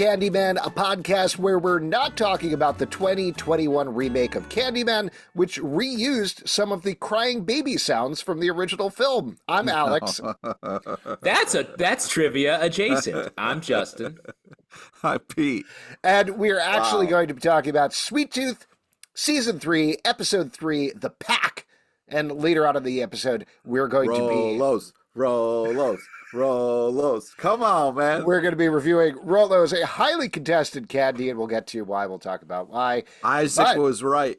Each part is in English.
Candyman, a podcast where we're not talking about the 2021 remake of Candyman, which reused some of the crying baby sounds from the original film. I'm Alex. That's trivia adjacent. I'm Justin. Hi, Pete. And we're actually going to be talking about Sweet Tooth, Season 3, Episode 3, The Pack. And later on in the episode, we're going to be... Rolos. Come on, man. We're going to be reviewing Rolos, a highly contested candy, and we'll get to why. We'll talk about why. Isaac was right.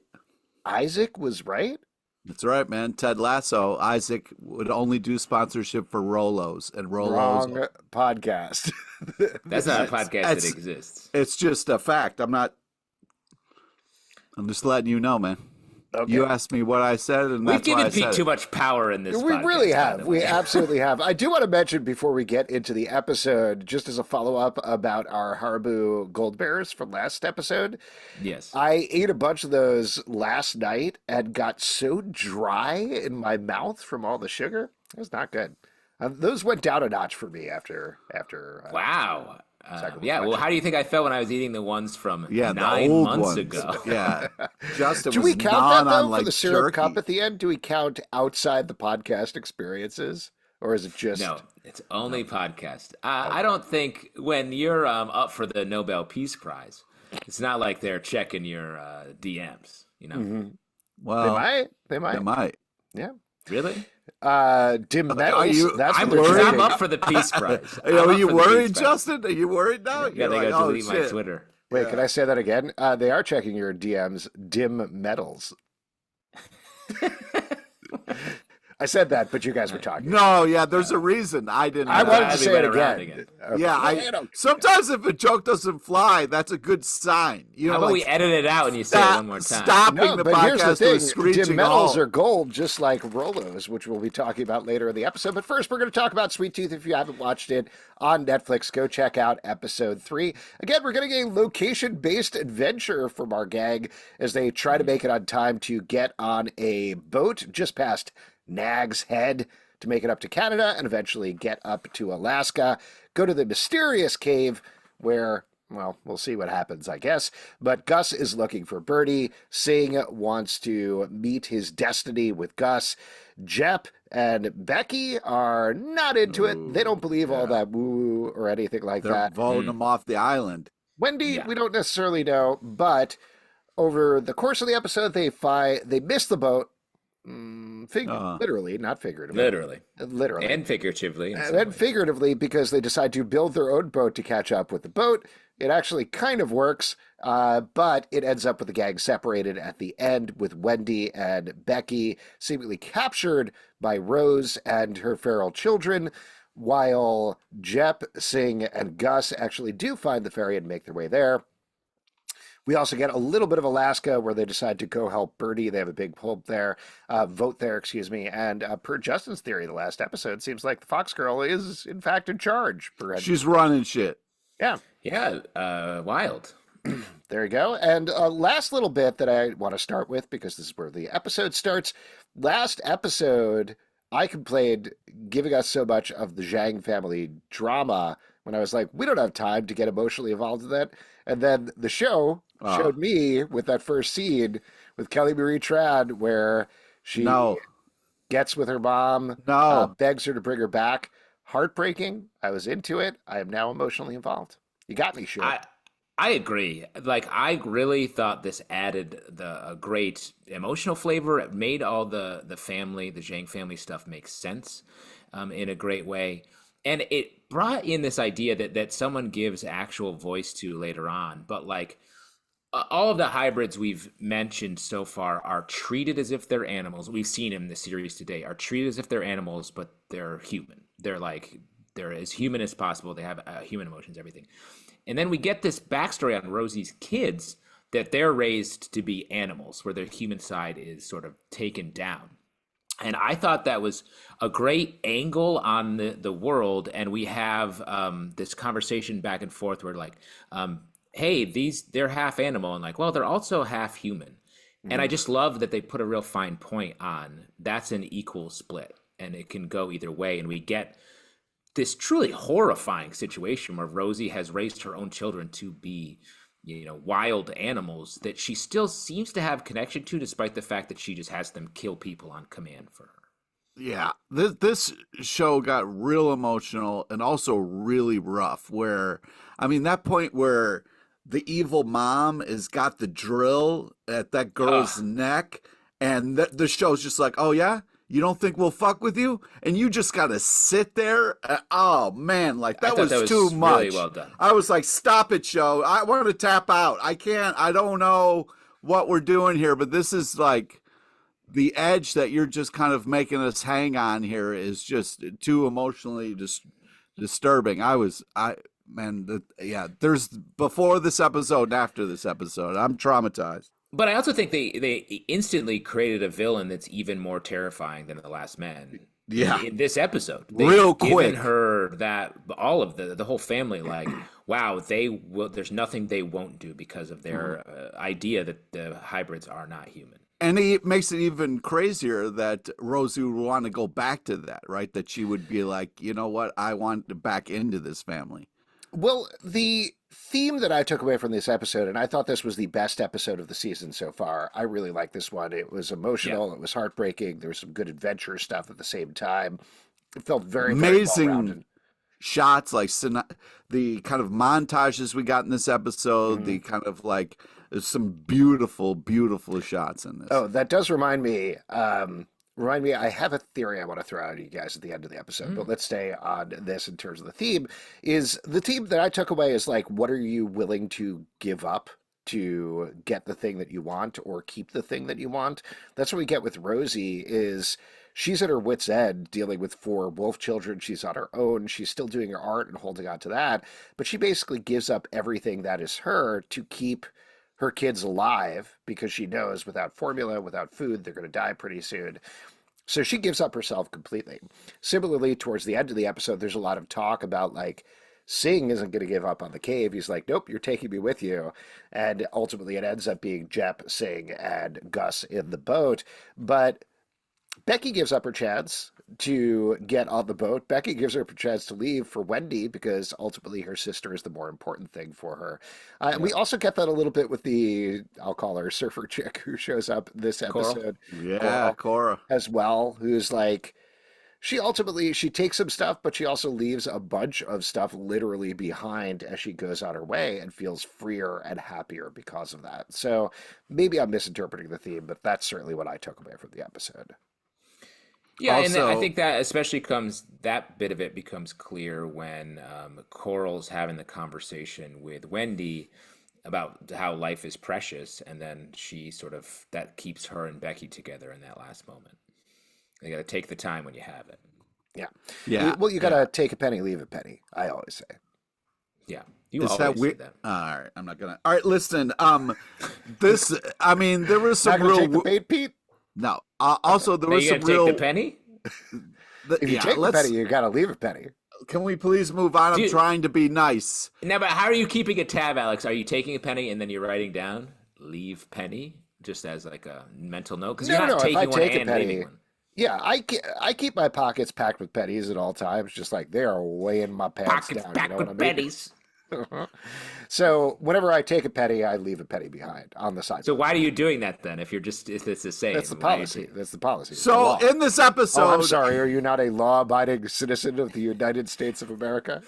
Isaac was right? That's right, man. Ted Lasso. Isaac would only do sponsorship for Rolos and Rolos. Wrong podcast. That's not a podcast that exists. It's just a fact. I'm just letting you know, man. Okay. You asked me what I said, and that's why I said it. We've given Pete too much power in this We podcast, really have. We absolutely have. I do want to mention before we get into the episode, just as a follow-up about our Haribo Gold Bears from last episode. Yes. I ate a bunch of those last night and got so dry in my mouth from all the sugar. It was not good. Those went down a notch for me after. Wow. Well, how do you think I felt when I was eating the ones from 9 months ones. ago? Yeah. Justin Do we count that, though, for the syrup jerky. cup at the end? Do we count outside the podcast experiences? Or is it just... No, it's only podcast. I don't think when you're up for the Nobel Peace Prize, it's not like they're checking your DMs, you know? Mm-hmm. Well, They might. Yeah. Really? Dim metals. I'm up for the Peace Prize. Are you worried, Justin? Are you worried now? Yeah, they got to delete my Twitter. Wait, can I say that again? They are checking your DMs. Dim metals. I said that, but you guys were talking. No, yeah, there's a reason I didn't. I wanted to say it again. Okay. Yeah, sometimes if a joke doesn't fly, that's a good sign. How about we edit it out and you say it one more time? Stopping the podcast to a screeching Dim metals halt. are gold, just like Rolos, which we'll be talking about later in the episode. But first, we're going to talk about Sweet Tooth. If you haven't watched it on Netflix, go check out episode 3. Again, we're getting a location-based adventure from our gang as they try to make it on time to get on a boat just past Nag's Head to make it up to Canada and eventually get up to Alaska, go to the mysterious cave where, well, we'll see what happens, I guess. But Gus is looking for Birdie. Singh wants to meet his destiny with Gus. Jep and Becky are not into it. They don't believe all that woo or anything like They're that. voting them off the island. Wendy, we don't necessarily know, but over the course of the episode, they miss the boat. Literally, not figuratively. Literally. And figuratively. And figuratively, because they decide to build their own boat to catch up with the boat. It actually kind of works, but it ends up with the gang separated at the end, with Wendy and Becky seemingly captured by Rose and her feral children, while Jep, Singh, and Gus actually do find the ferry and make their way there. We also get a little bit of Alaska where they decide to go help Birdie. They have a big vote there, and per Justin's theory, the last episode seems like the Fox girl is in fact in charge. She's running shit. Yeah, wild. There you go. And last little bit that I want to start with, because this is where the episode starts. Last episode, I complained giving us so much of the Zhang family drama when I was like, we don't have time to get emotionally involved in that. And then the show showed me with that first scene with Kelly Marie Tran where she gets with her mom, begs her to bring her back. Heartbreaking. I was into it. I am now emotionally involved. You got me, sure. I agree. Like, I really thought this added a great emotional flavor. It made all the family, the Zhang family stuff make sense in a great way. And it brought in this idea that someone gives actual voice to later on. But like all of the hybrids we've mentioned so far are treated as if they're animals. We've seen in the series today are treated as if they're animals, but they're human. They're as human as possible. They have human emotions, everything. And then we get this backstory on Rosie's kids that they're raised to be animals, where their human side is sort of taken down. And I thought that was a great angle on the world. And we have this conversation back and forth where like, hey, they're half animal. And like, well, they're also half human. Mm-hmm. And I just love that they put a real fine point on that's an equal split and it can go either way. And we get this truly horrifying situation where Rosie has raised her own children to be, wild animals that she still seems to have connection to, despite the fact that she just has them kill people on command for her. Yeah, this show got real emotional and also really rough. Where, I mean, that point where the evil mom has got the drill at that girl's neck, and the show's just like, oh yeah, you don't think we'll fuck with you, and you just gotta sit there. Oh man, like that was too much. Really well done. I was like, stop it, show. I want to tap out. I can't. I don't know what we're doing here, but this is like. The edge that you're just kind of making us hang on here is just too emotionally disturbing. There's before this episode and after this episode. I'm traumatized. But I also think they instantly created a villain that's even more terrifying than the Last Man. Yeah. In this episode, real quick, given her that all of the whole family, like, wow, there's nothing they won't do because of their idea that the hybrids are not human. And it makes it even crazier that Rosie would want to go back to that, right? That she would be like, you know what? I want back into this family. Well, the theme that I took away from this episode, and I thought this was the best episode of the season so far. I really liked this one. It was emotional. Yeah. It was heartbreaking. There was some good adventure stuff at the same time. It felt very amazing. Very well-rounded. Shots, like the kind of montages we got in this episode, the kind of like there's some beautiful, beautiful shots in this. Oh, that does remind me. I have a theory I want to throw out at you guys at the end of the episode, but let's stay on this in terms of the theme. Is the theme that I took away is like, what are you willing to give up to get the thing that you want or keep the thing that you want? That's what we get with Rosie is she's at her wit's end dealing with 4 wolf children. She's on her own. She's still doing her art and holding on to that, but she basically gives up everything that is her to keep her kids alive because she knows without formula, without food, they're going to die pretty soon. So she gives up herself completely. Similarly, towards the end of the episode, there's a lot of talk about like Singh isn't going to give up on the cave. He's like, nope, you're taking me with you. And ultimately it ends up being Jep, Singh, and Gus in the boat. But Becky gives up her chance to get on the boat. Becky gives her a chance to leave for Wendy because ultimately her sister is the more important thing for her. And we also get that a little bit with I'll call her surfer chick who shows up this episode. Cora. As well, who's like, she takes some stuff, but she also leaves a bunch of stuff literally behind as she goes on her way and feels freer and happier because of that. So maybe I'm misinterpreting the theme, but that's certainly what I took away from the episode. Yeah, also, and I think that that bit of it becomes clear when Coral's having the conversation with Wendy about how life is precious, and then that keeps her and Becky together in that last moment. You got to take the time when you have it. Yeah. Well, you got to take a penny, leave a penny, I always say. Yeah. You always say that. All right, I'm not going to. All right, listen. There was some not real. Take the bait, Pete? No. Also, there was some real. Take the penny? If you take the penny, you got to leave a penny. Can we please move on? I'm trying to be nice. Now, but how are you keeping a tab, Alex? Are you taking a penny and then you're writing down leave penny just as like a mental note? Because you're not taking one and leaving one. Yeah, I keep my pockets packed with pennies at all times, just like they are weighing my pants Pockets down. packed with pennies. So whenever I take a penny, I leave a penny behind on the side. So why are you doing that then? If it's the same, that's the policy. That's the policy. So in this episode, I'm sorry. Are you not a law-abiding citizen of the United States of America?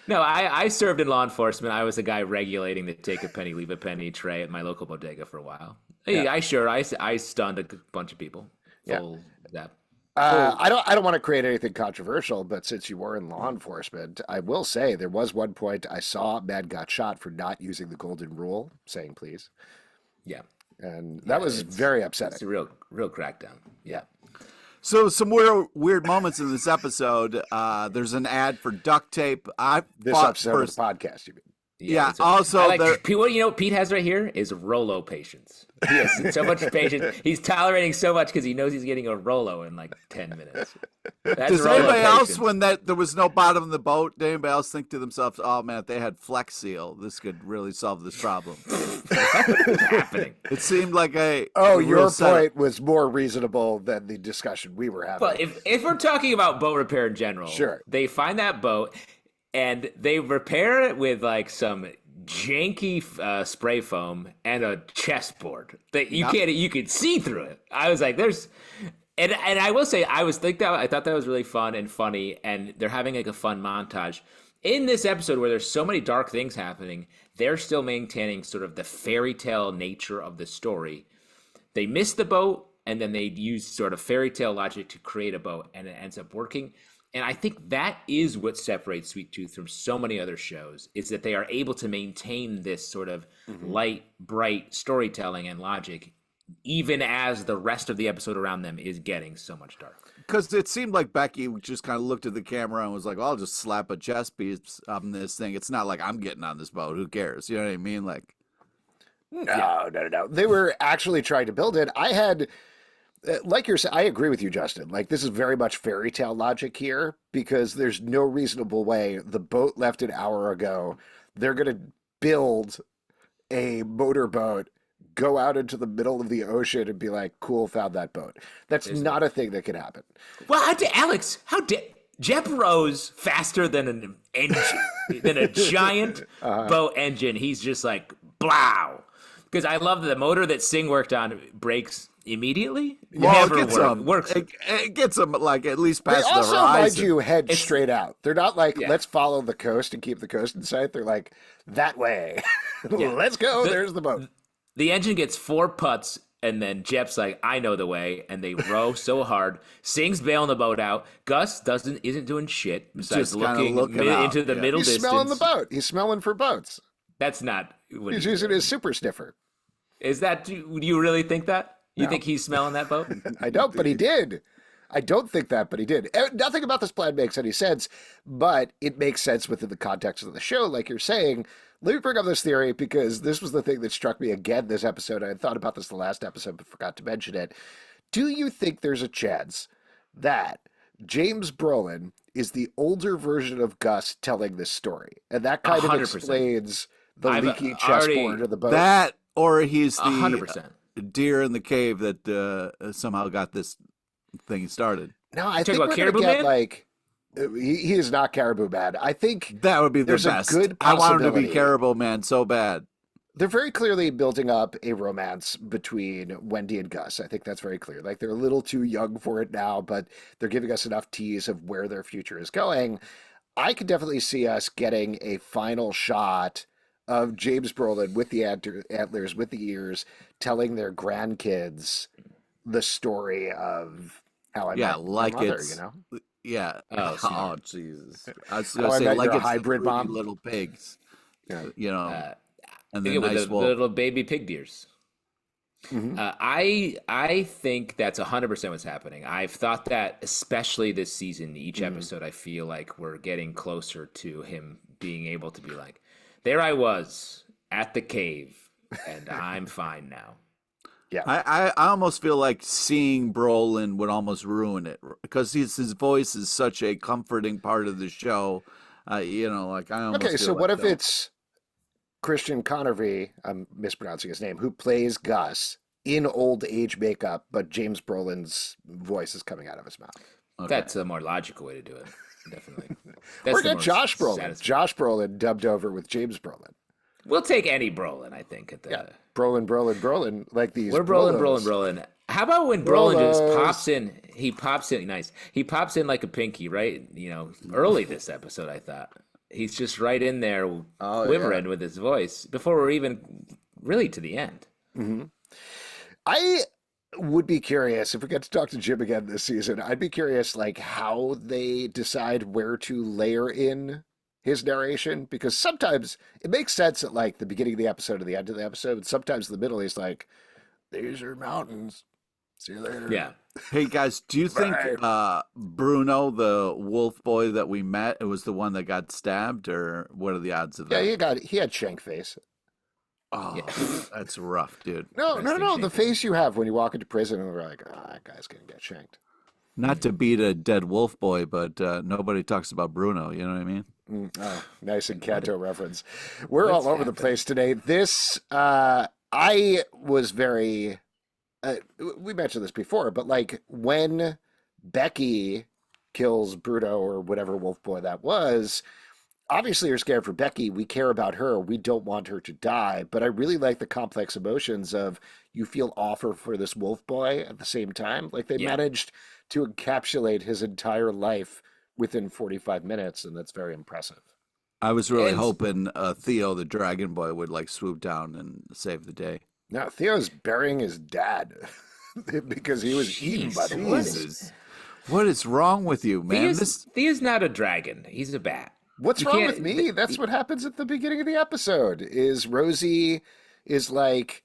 No, I served in law enforcement. I was a guy regulating the take a penny, leave a penny tray at my local bodega for a while. Yeah. I stunned a bunch of people. I don't want to create anything controversial, but since you were in law enforcement, I will say there was one point I saw a man got shot for not using the golden rule, saying please. Yeah. And that was very upsetting. It's a real crackdown. Yeah. So some weird moments in this episode. There's an ad for duct tape. This episode of the podcast, you mean? Yeah. That's what, I Also, like there. Pete. What Pete has right here is Rolo patience. He has so much patience. He's tolerating so much because he knows he's getting a Rolo in like 10 minutes. That's Does Rolo anybody else, patience. when there was no bottom in the boat, did anybody else think to themselves, "Oh man, if they had Flex Seal, this could really solve this problem"? What is happening? It seemed like a Oh, real your setup. point was more reasonable than the discussion we were But having. if we're talking about boat repair in general, Sure. they find that boat and they repair it with like some janky spray foam and a chessboard that you could see through it. I was like, there's. And I will say, I thought that was really fun and funny, and they're having like a fun montage in this episode where there's so many dark things happening. They're still maintaining sort of the fairy tale nature of the story. They miss the boat, and then they use sort of fairy tale logic to create a boat, and it ends up working. And I think that is what separates Sweet Tooth from so many other shows, is that they are able to maintain this sort of light, bright storytelling and logic, even as the rest of the episode around them is getting so much darker. Because it seemed like Becky just kind of looked at the camera and was like, "I'll just slap a chess piece on this thing. It's not like I'm getting on this boat. Who cares?" You know what I mean? Like, No. They were actually trying to build it. I had, like you're saying, I agree with you, Justin. Like, this is very much fairy tale logic here because there's no reasonable way the boat left an hour ago. They're going to build a motorboat, go out into the middle of the ocean and be like, cool, found that boat. That's not a thing that could happen. Well, Alex, Jep rose faster than an engine, than a giant boat engine. He's just like, blow. Because I love the motor that Singh worked on breaks immediately. well, Never it gets them. works. It gets them like at least They past the also, mind horizon. you, head straight out. They're not like, Yeah. let's follow the coast and keep the coast in sight. They're like, that way. Let's go. There's the boat. The engine gets 4 putts, and then Jep's like, I know the way, and they row so hard. Singh's bailing the boat out. Gus isn't doing shit besides Just kinda looking looking out, into the yeah. middle He's distance. smelling the boat. He's smelling for boats. That's not what He's using his super sniffer. Is that? Do you really think that? You No. think he's smelling that boat? I don't, but he did. I don't think that, but he did. Nothing about this plan makes any sense, but it makes sense within the context of the show, like you're saying. Let me bring up this theory because this was the thing that struck me again this episode. I had thought about this the last episode, but forgot to mention it. Do you think there's a chance that James Brolin is the older version of Gus telling this story? And that kind of 100%. explains the I've leaky already- chessboard of the boat. That, or he's the 100%. deer in the cave that somehow got this thing started. No, I Talking think about we're going Caribou to get Man? like he is not Caribou Man. I think That would be the there's best. a good I want him to be possibility. Caribou Man so bad. They're very clearly building up a romance between Wendy and Gus. I think that's very clear. Like they're a little too young for it now, but they're giving us enough tease of where their future is going. I could definitely see us getting a final shot of James Brolin with the antlers, with the ears, telling their grandkids the story of how I Yeah, met like my mother, it's you know? yeah. Oh, smart. Jesus! I was How gonna I say Met like Your it's the Hybrid Fruity Mom. Little Pigs, Yeah. you know, and Yeah, then with nice the wolf. little baby pig deers. Mhm. I think that's 100% what's happening. I've thought that, especially this season, each episode, I feel like we're getting closer to him being able to be like, there I was at the cave, and I'm fine now. Yeah. I almost feel like seeing Brolin would almost ruin it because his voice is such a comforting part of the show. You know, like I almost Okay, feel so what like if it's Christian Connerby, I'm mispronouncing his name, who plays Gus in old age makeup, but James Brolin's voice is coming out of his mouth? okay. That's a more logical way to do it. Definitely. Or the get more Josh Brolin. satisfying. Josh Brolin dubbed over with James Brolin. We'll take any Brolin, I think. At the Yeah. Brolin, like these. We're Brolin, Rolos. Brolin. How about when Brolin just Rolos. pops in? He pops in, nice. He pops in like a pinky, right? You know, early this episode, I thought. He's just right in there quivering with his voice before we're even really to the end. I would be curious if we get to talk to Jim again this season. I'd be curious, like, how they decide where to layer in his narration, because sometimes it makes sense at like the beginning of the episode or the end of the episode. Sometimes in the middle, he's like, "These are mountains. See you later. Yeah. Hey guys, do you think Bye. Bruno, the wolf boy that we met, it was the one that got stabbed, or what are the odds of Yeah, that? he had shank face. Yeah. Oh, that's rough, dude. Resting No. The shame face you have when you walk into prison and we're like, oh, that guy's gonna get shanked. Not to beat a dead wolf boy, but nobody talks about Bruno. You know what I mean? Oh, nice What, Encanto reference. We're what's all over the happened? place today. This, I was very. We mentioned this before, but like when Becky kills Bruno or whatever wolf boy that was, obviously you're scared for Becky. We care about her. We don't want her to die. But I really like the complex emotions of you feel awful for this wolf boy at the same time. Like they Yeah. managed to encapsulate his entire life within 45 minutes, and that's very impressive. I was really And hoping Theo, the dragon boy, would like swoop down and save the day. Now, Theo's burying his dad because he was eaten by jeez, the what? wolves. Jesus, what is wrong with you, man? Thea's not a dragon. He's a bat. What's You wrong can't. with me? That's what happens at the beginning of the episode. Is Rosie is like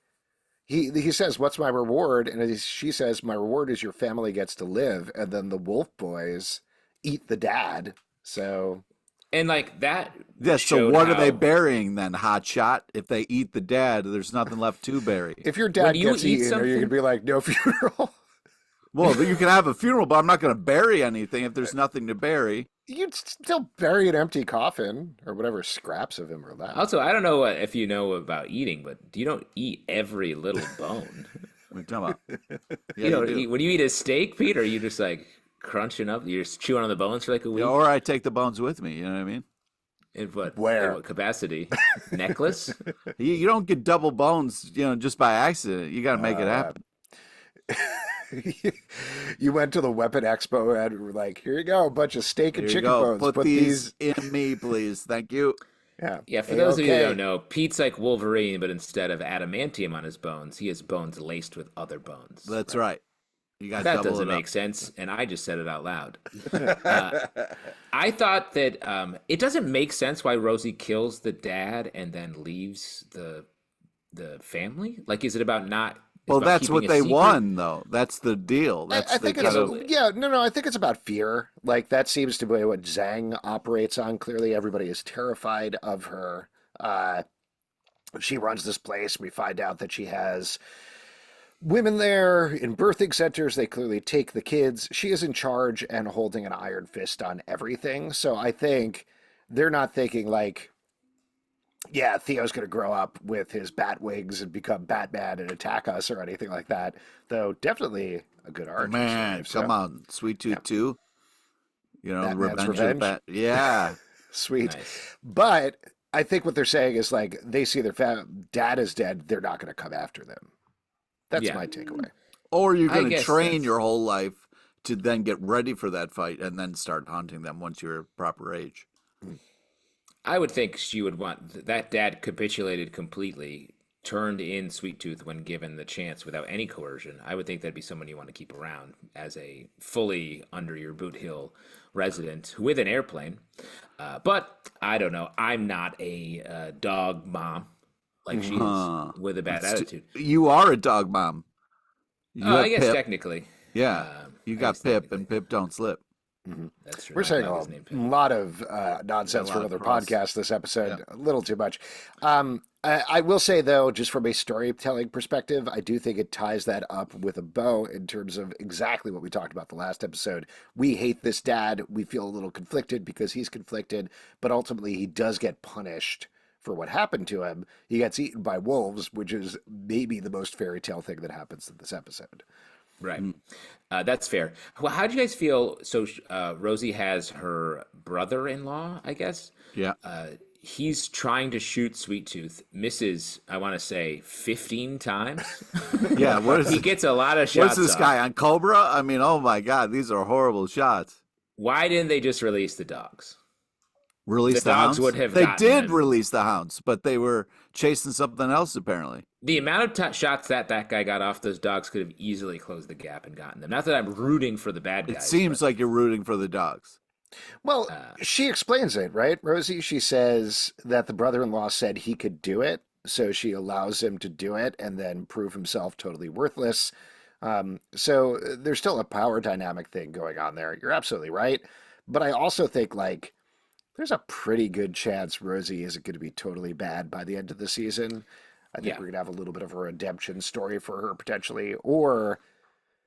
he says, "What's my reward?" And she says, "My reward is your family gets to live." And then the wolf boys eat the dad. So And like that Yeah, so showed what are they how burying then, hotshot? If they eat the dad, there's nothing left to bury. if your when dad you gets eat eaten, are you gonna something. be like, "No funeral"? Well, you can have a funeral, but I'm not going to bury anything if there's nothing to bury. You'd still bury an empty coffin or whatever scraps of him are left. Also, I don't know if you know about eating, but you don't eat every little bone. What are you talking about? Yeah, You you don't do. eat when you eat a steak, Pete. Are you just like crunching up? You're just chewing on the bones for like a Yeah, week. or I take the bones with me. You know what I mean? In Where? what capacity? Necklace? You don't get double bones, just by accident. You got to make it Uh, happen. You went to the weapon expo and were like, here you go, a bunch of steak and Here you chicken go. bones. Put these in me, please. Thank you. Yeah. Yeah, for those of you who A-okay. don't know, Pete's like Wolverine, but instead of adamantium on his bones, he has bones laced with other bones. That's right. You got to That double doesn't it up. make sense, and I just said it out loud. Uh, I thought that it doesn't make sense why Rosie kills the dad and then leaves the family. Like, is it about not? It's Well, about that's keeping what a they secret? won, though. That's the deal. That's I the think it's, kind of. yeah, no, I think it's about fear. Like, that seems to be what Zhang operates on. Clearly, everybody is terrified of her. Uh, she runs this place. We find out that she has women there in birthing centers. They clearly take the kids. She is in charge and holding an iron fist on everything. So I think they're not thinking like, yeah, Theo's going to grow up with his bat wings and become Batman and attack us or anything like that. Though definitely a good origin Man, story. come on. Sweet Yeah, Tooth 2. Batman's Revenge of the Revenge. Bat. Yeah. Sweet. Nice. But I think what they're saying is like they see their dad is dead. They're not going to come after them. That's Yeah, my takeaway. Or you're I going to guess train that's. your whole life to then get ready for that fight and then start hunting them once you're proper age. I would think she would want that dad capitulated completely, turned in Sweet Tooth when given the chance without any coercion. I would think that'd be someone you want to keep around as a fully under your boot heel resident with an airplane. But I don't know. I'm not a dog mom like she is Huh. with a bad attitude. You are a dog mom. You I have guess Pip. technically. Yeah. You I got guess Pip, technically. and Pip don't slip. That's true. We're My saying dog a is named Pip. lot of Yeah, a nonsense for lot of another cross. podcast this episode. Yeah. A little too much. I will say, though, just from a storytelling perspective, I do think it ties that up with a bow in terms of exactly what we talked about the last episode. We hate this dad. We feel a little conflicted because he's conflicted, but ultimately he does get punished for what happened to him. He gets eaten by wolves, which is maybe the most fairy tale thing that happens in this episode. Right. That's fair. Well, how do you guys feel? So Rosie has her brother-in-law, I guess. Yeah. He's trying to shoot Sweet Tooth, misses, I want to say, 15 times. Yeah. What is He it? gets a lot of What's shots this off. guy on Cobra? I mean, oh my God, these are horrible shots. Why didn't they just release the dogs? Release The the dogs hounds. would have They gotten did him. release the hounds, but they were chasing something else apparently. The amount of shots that guy got off those dogs could have easily closed the gap and gotten them. Not that I'm rooting for the bad guys. It seems like you're rooting for the dogs. Well, Uh, she explains it, right, Rosie? She says that the brother-in-law said he could do it, so she allows him to do it and then prove himself totally worthless. So there's still a power dynamic thing going on there. You're absolutely right. But I also think like there's a pretty good chance Rosie isn't going to be totally bad by the end of the season. I think Yeah. we're going to have a little bit of a redemption story for her potentially, or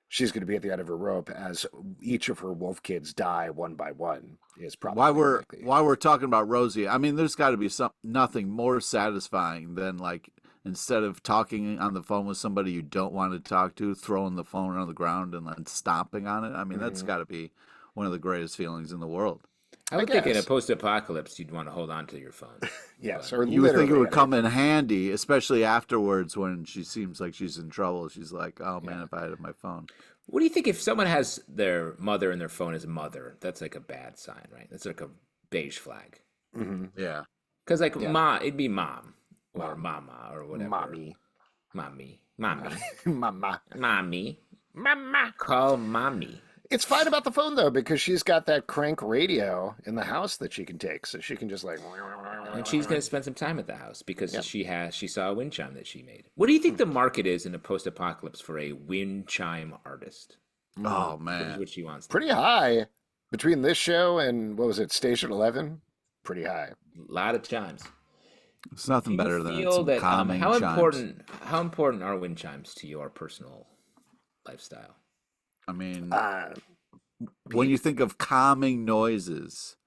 she's going to be at the end of her rope as each of her wolf kids die one by one is Why probably we're likely. why we're talking about Rosie, I mean, there's got to be nothing more satisfying than like instead of talking on the phone with somebody you don't want to talk to, throwing the phone on the ground and then stomping on it. I mean, that's Hmm. got to be one of the greatest feelings in the world. I I would think in a guess. post-apocalypse, you'd want to hold on to your phone. Yes, But or You would think it literally would come in anything. handy, especially afterwards when she seems like she's in trouble. She's like, "Oh man, Yeah. if I had my phone." what do you think if someone has their mother and their phone as mother? That's like a bad sign, right? That's like a beige flag. Hmm. Yeah. Because like Yeah. it'd be mom or Mom. mama or whatever. Mommy. Mommy, Mama. mommy. Mama. Call mommy. It's fine about the phone though because she's got that crank radio in the house that she can take, so she can just like. And she's going to spend some time at the house because Yep. she saw a wind chime that she made. What do you think the market is in a post-apocalypse for a wind chime artist? Oh This is man. what she wants. Pretty high between this show and what was it, Station 11? Pretty high. A lot of chimes. It's Do nothing you better than feel some that calming how chimes. important are wind chimes to your personal lifestyle? I mean, Uh, when you Pete. think of calming noises,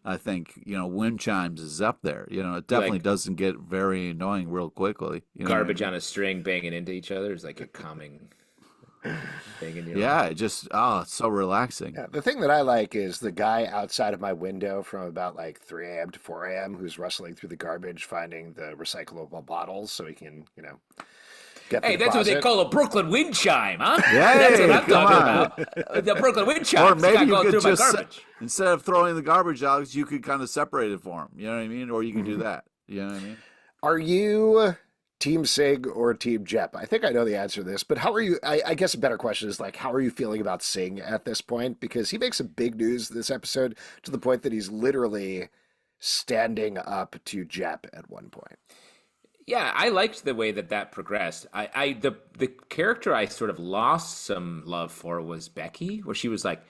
I think, wind chimes is up there. It You definitely like doesn't get very annoying real quickly. You know what I garbage mean? on a string banging into each other is like a calming thing in your Yeah, life. it just, oh, it's so relaxing. Yeah, the thing that I like is the guy outside of my window from about like 3 a.m. to 4 a.m. who's rustling through the garbage finding the recyclable bottles so he can, get the Hey, that's what they deposit. call a Brooklyn wind chime, huh? That's what Hey, I'm come talking on. about. The Brooklyn wind Or chimes. The maybe guy you going could through my just, garbage. instead of throwing the garbage out, you could kind of separate it for them. You know what I mean? Or you could do Mhm. that. You know what I mean? Are you Team Sig or Team Jep? I think I know the answer to this, but how are you? I guess a better question is like, how are you feeling about Sing at this point? Because he makes some big news this episode to the point that he's literally standing up to Jep at one point. Yeah, I liked the way that progressed. The character I sort of lost some love for was Becky, where she was like,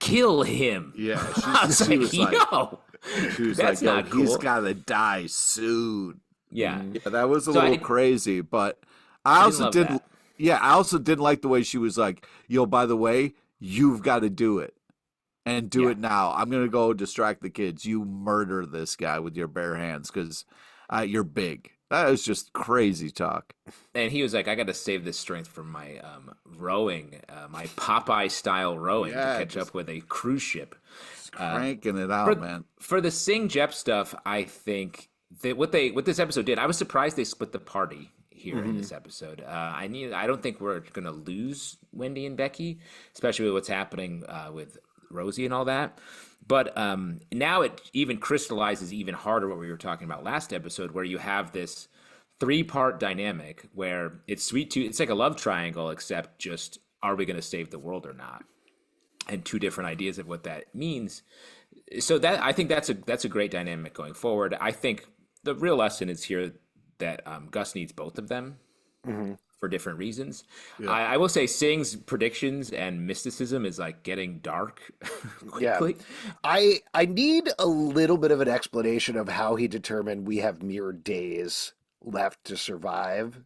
"Kill him." Yeah, I was she was like, "Yo, she was that's like, yo, not he's cool." got to die soon. Yeah, Mhm. Yeah, that was a so little crazy, but I I didn't also love didn't. that. Yeah, I also didn't like the way she was like, "Yo, by the way, you've got to do it and do Yeah, it now. I'm gonna go distract the kids. You murder this guy with your bare hands because you're big." That was just crazy talk. and he was like, "I got to save this strength for my rowing, my Popeye style rowing to Yeah, catch up with a cruise ship." just Uh, cranking it out, for man. for the Sing Jep stuff, I think that what this episode did, I was surprised they split the party here in Mhm. this episode. I don't think we're gonna lose Wendy and Becky, especially with what's happening with Rosie and all that. But now it even crystallizes even harder what we were talking about last episode, where you have this three-part dynamic where it's sweet tooth. It's like a love triangle, except just are we going to save the world or not? And two different ideas of what that means. So that I think that's a great dynamic going forward. I think the real lesson is here that Gus needs both of them Mhm. for different reasons. Yeah. I will say Sing's predictions and mysticism is like getting dark Yeah. quickly. I need a little bit of an explanation of how he determined we have mere days left to survive.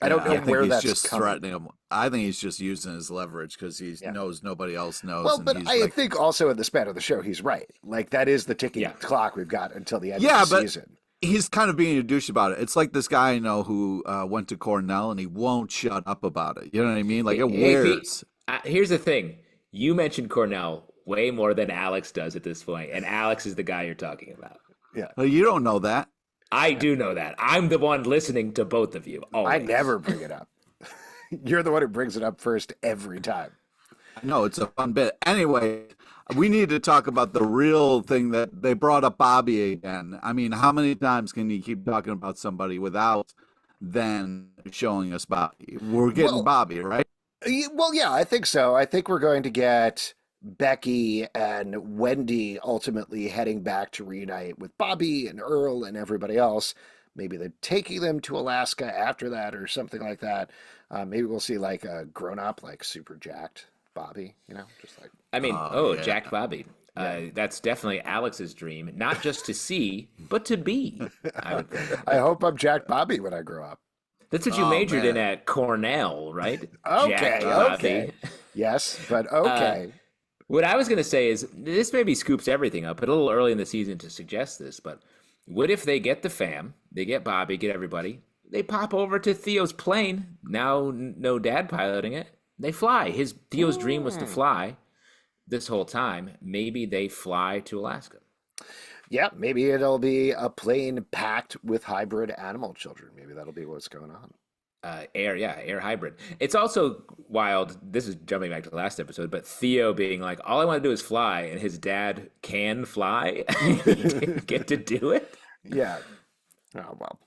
I don't Yeah, know I think where he's that's just coming. threatening him. I think he's just using his leverage because he Yeah. knows nobody else knows, Well, and but he's I like, think also in the span of the show, he's right. Like that is the ticking Yeah. clock we've got until the end yeah, of the but season. he's kind of being a douche about it. It's like this guy I know who went to Cornell and he won't shut up about it. You know what I mean? Like it Hey, Pete, wears. here's the thing. You mentioned Cornell way more than Alex does at this point, and Alex is the guy you're talking about. Yeah. Well, you don't know that. I do know that. I'm the one listening to both of you I always. never bring it up. You're the one who brings it up first every time. I know it's a fun bit. Anyway, we need to talk about the real thing that they brought up Bobby again. I mean, how many times can you keep talking about somebody without then showing us Bobby? We're getting Well, Bobby, right? well, yeah, I think so. I think we're going to get Becky and Wendy ultimately heading back to reunite with Bobby and Earl and everybody else. Maybe they're taking them to Alaska after that or something like that. Maybe we'll see like a grown up, like super jacked Bobby. Just like I mean, Yeah. Jack Bobby. That's definitely Alex's dream, not just to see, but to be, I would think. I hope I'm Jack Bobby when I grow up. That's what you Oh majored in man. at Cornell, right? Jack Okay, Bobby. okay. Yes, but Uh, okay. what I was going to say is this maybe scoops everything up, but a little early in the season to suggest this, but what if they get the fam, they get Bobby, get everybody, they pop over to Theo's plane, now no dad piloting it, they fly. Theo's dream was to fly this whole time. Maybe they fly to Alaska. Yeah, maybe it'll be a plane packed with hybrid animal children. Maybe that'll be what's going on. Air hybrid. It's also wild. This is jumping back to the last episode, but Theo being like, all I want to do is fly, and his dad can fly. He didn't get to do it. Yeah. Oh, well.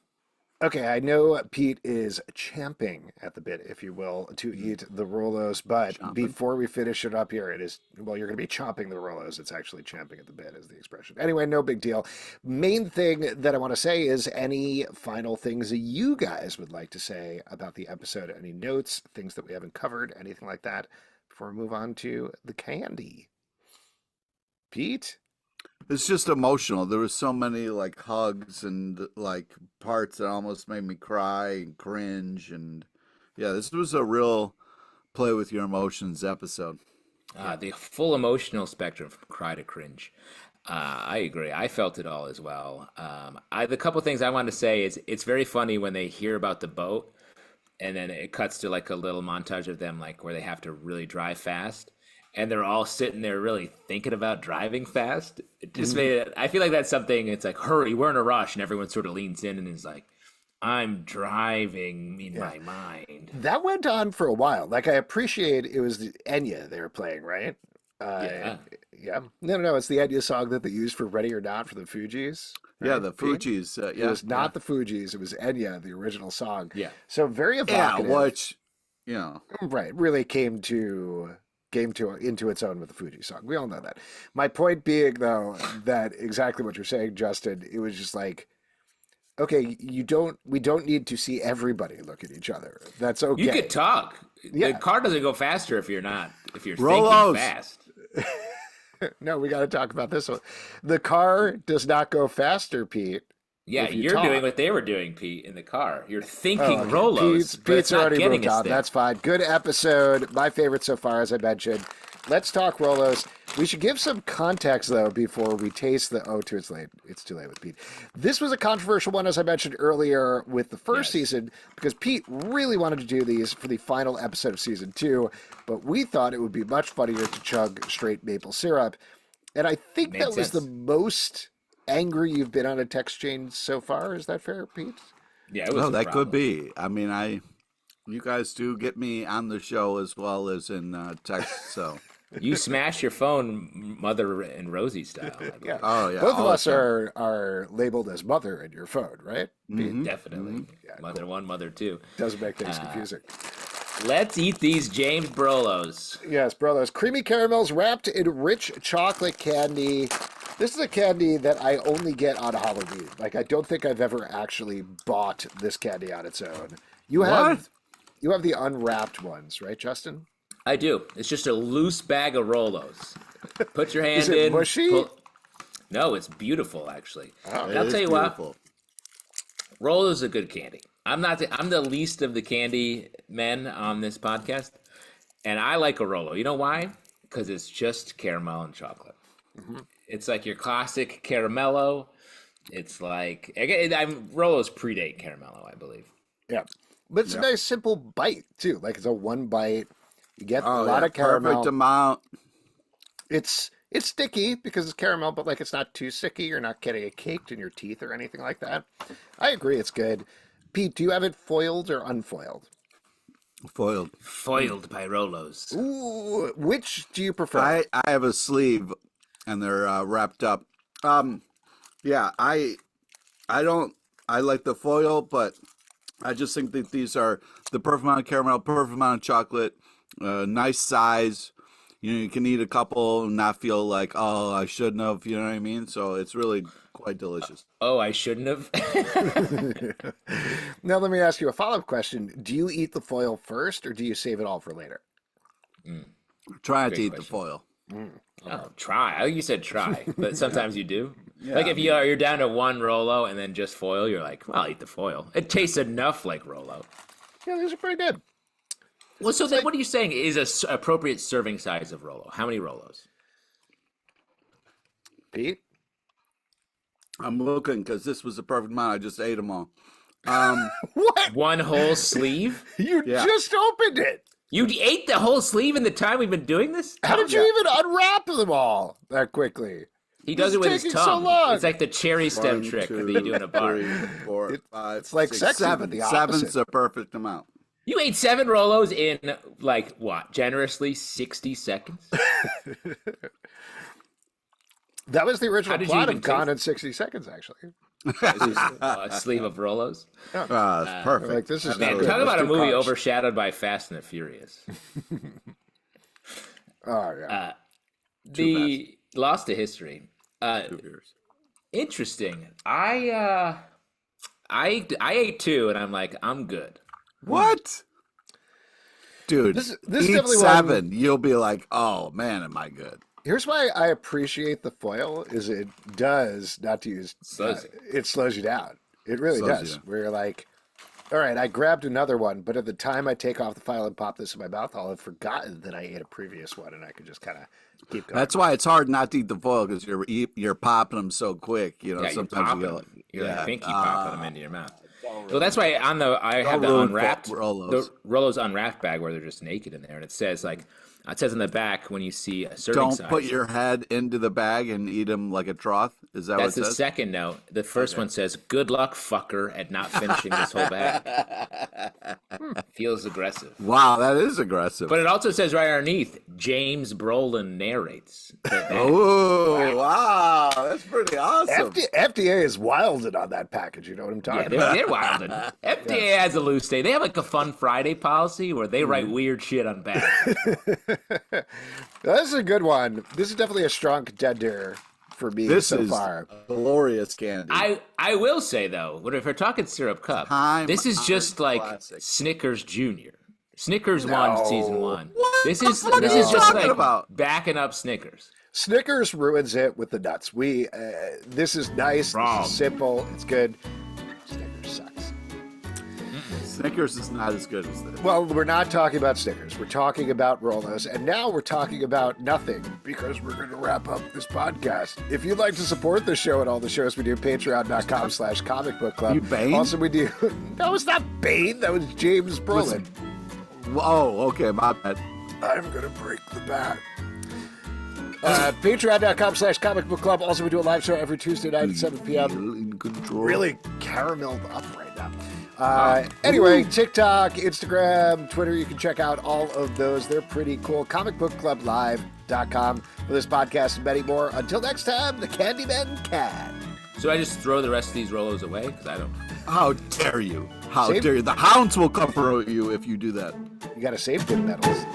Okay, I know Pete is champing at the bit, if you will, to eat the Rolos, but Chomping? before we finish it up here, well, you're going to be chomping the Rolos. It's actually champing at the bit, is the expression. Anyway, no big deal. Main thing that I want to say is any final things that you guys would like to say about the episode? Any notes, things that we haven't covered, anything like that, before we move on to the candy? Pete? It's just emotional. There was so many like hugs and like parts that almost made me cry and cringe. And yeah, this was a real play with your emotions episode. The full emotional spectrum from cry to cringe. I agree. I felt it all as well. The couple things I wanted to say is it's very funny when they hear about the boat, and then it cuts to like a little montage of them like where they have to really drive fast, and they're all sitting there really thinking about driving fast. It just made it. I feel like that's something. It's like, hurry, we're in a rush, and everyone sort of leans in and is like, I'm driving in my mind. That went on for a while. Like, I appreciate it was the Enya they were playing, right? Yeah. Yeah. No. It's the Enya song that they used for Ready or Not for the Fugees. Yeah, right, the Pete? Fugees. It was not the Fugees. It was Enya, the original song. Yeah. So very Yeah, evocative. which, you know, Right. Really came to into its own with the Fuji song. We all know that. My point being, though, that exactly what you're saying, Justin. It was just like, okay, we don't need to see everybody look at each other. That's okay. You could talk. Yeah. The car doesn't go faster if you're Rolos. thinking fast. No, we got to talk about this one. The car does not go faster, Pete. Yeah, if you you're talk. doing what they were doing, Pete, in the car. You're thinking Oh, okay. Rolos. but Pete's it's not already getting moved us on. there. That's fine. Good episode. My favorite so far, as I mentioned. Let's talk Rolos. We should give some context, though, before we taste the... Oh, it's late. It's too late with Pete. This was a controversial one, as I mentioned earlier, with the first season, because Pete really wanted to do these for the final episode of season 2, but we thought it would be much funnier to chug straight maple syrup. And I think Made that was the sense. most angry you've been on a text chain so far. Is that fair, Pete? Yeah, it was no, a that problem. could be. I mean, you guys do get me on the show as well as in text, so. You smash your phone, Mother and Rosie style. I believe. Yeah. Oh, yeah. Both of all the us time. are labeled as mother in your phone, right? Pete? Definitely. Yeah, Mother 1, Mother 2. Doesn't make things confusing. Let's eat these James Brolos. Yes, brothers. Creamy caramels wrapped in rich chocolate candy. This is a candy that I only get on Halloween. Like, I don't think I've ever actually bought this candy on its own. You have the unwrapped ones, right, Justin? I do. It's just a loose bag of Rolos. Put your hand Is it in. mushy? No, it's beautiful, actually. Oh, And It I'll is tell you beautiful. what, Rolos is a good candy. I'm the least of the candy men on this podcast, and I like a Rolo. You know why? Because it's just caramel and chocolate. It's like your classic caramello. It's like Rolos predate caramello, I believe. Yeah. But it's a nice, simple bite, too. Like, it's a one bite. You get a lot yeah, of caramel. Perfect amount. It's sticky because it's caramel, but like it's not too sticky. You're not getting it caked in your teeth or anything like that. I agree, it's good. Pete, do you have it foiled or unfoiled? Foiled. Foiled by Rolos. Ooh, which do you prefer? I have a sleeve, and they're wrapped up. Yeah, I like the foil, but I just think that these are the perfect amount of caramel, perfect amount of chocolate, nice size. You know, you can eat a couple and not feel like, oh, I shouldn't have. You know what I mean? So it's really quite delicious. Oh, I shouldn't have. Now, let me ask you a follow-up question. Do you eat the foil first, or do you save it all for later? Try not Great to eat the question. foil. Oh, try. I think you said try, but sometimes you do. Yeah, Like if you're down to one Rolo and then just foil, you're like, well, I'll eat the foil. It tastes enough like Rolo. Yeah, these are pretty good. Well, so then what are you saying is a appropriate serving size of Rolo? How many Rolos? Pete? I'm looking because this was the perfect amount. I just ate them all. What? One whole sleeve? You Yeah. just opened it. You ate the whole sleeve in the time we've been doing this? How did you even unwrap them all that quickly? He does This it with is his taking so tongue. long. It's like the cherry stem 1, trick 2, that you do in a bar. 3, 4, 5, It's like 6, sexy, but 7. the opposite. 7's the perfect amount. You ate 7 Rolos in, like, what, generously 60 seconds? That was the original did you plot even of Gone taste in 60 Seconds, actually. A sleeve of Rolos? It's perfect. Like, this is Man, good. talk about a Let's do movie cars. overshadowed by Fast and the Furious. Oh, yeah. The Lost to History. 2 beers. Interesting. I ate 2, and I'm like, I'm good. What? Dude, This eat definitely 7. You'll be like, oh, man, am I good. Here's why I appreciate the foil is it does, not to use, Slows you. it slows you down. It really Slows you does. down. Where you're like, all right, I grabbed another one, but at the time I take off the foil and pop this in my mouth, I'll have forgotten that I ate a previous one, and I could just kind of keep going. That's why it's hard not to eat the foil because you're popping them so quick. You know, Yeah, you're sometimes popping you go, them. You're like pinky popping them into your mouth. Don't Well, that's why I have the ruin unwrapped Rolos. the Rolos unwrapped bag where they're just naked in there, and it says like it says in the back when you see a serving Don't size. put your head into the bag and eat them like a trough. Is that That's what it the says? second note. The first one says, "Good luck, fucker, at not finishing this whole bag." Feels aggressive. Wow, that is aggressive. But it also says right underneath, James Brolin narrates. Oh, wow, that's pretty awesome. FDA is wilded on that package. You know what I'm Yeah, talking about? they're wilding. FDA has a loose day. They have like a Fun Friday policy where they write weird shit on bags. This is a good one. This is definitely a strong contender for me This so is far. glorious candy. I will say though, if we're talking syrup cup, Time this is just like classic. Snickers Junior. Snickers won season 1. What This the is fuck this are you is just talking like about? backing up Snickers. Snickers ruins it with the nuts. This is nice. Wrong. This is simple. It's good. Snickers sucks. Snickers is not as good as this. Well, we're not talking about Snickers. We're talking about Rolos. And now we're talking about nothing because we're going to wrap up this podcast. If you'd like to support the show and all the shows we do, patreon.com/comic book club. You Bane? Also, we do. That was not Bane. That was James Brolin. Oh, okay, my bad. I'm going to break the bat. Patreon.com/comic book club. Also, we do a live show every Tuesday night at 7 p.m. In control. Really carameled up right now. Anyway, TikTok, Instagram, Twitter, you can check out all of those. They're pretty cool. Comicbookclublive.com for this podcast and many more. Until next time, the Candyman can. So I just throw the rest of these Rolos away because I don't. How dare you? How Save- dare you? The hounds will come for you if you do that. You got to save good medals.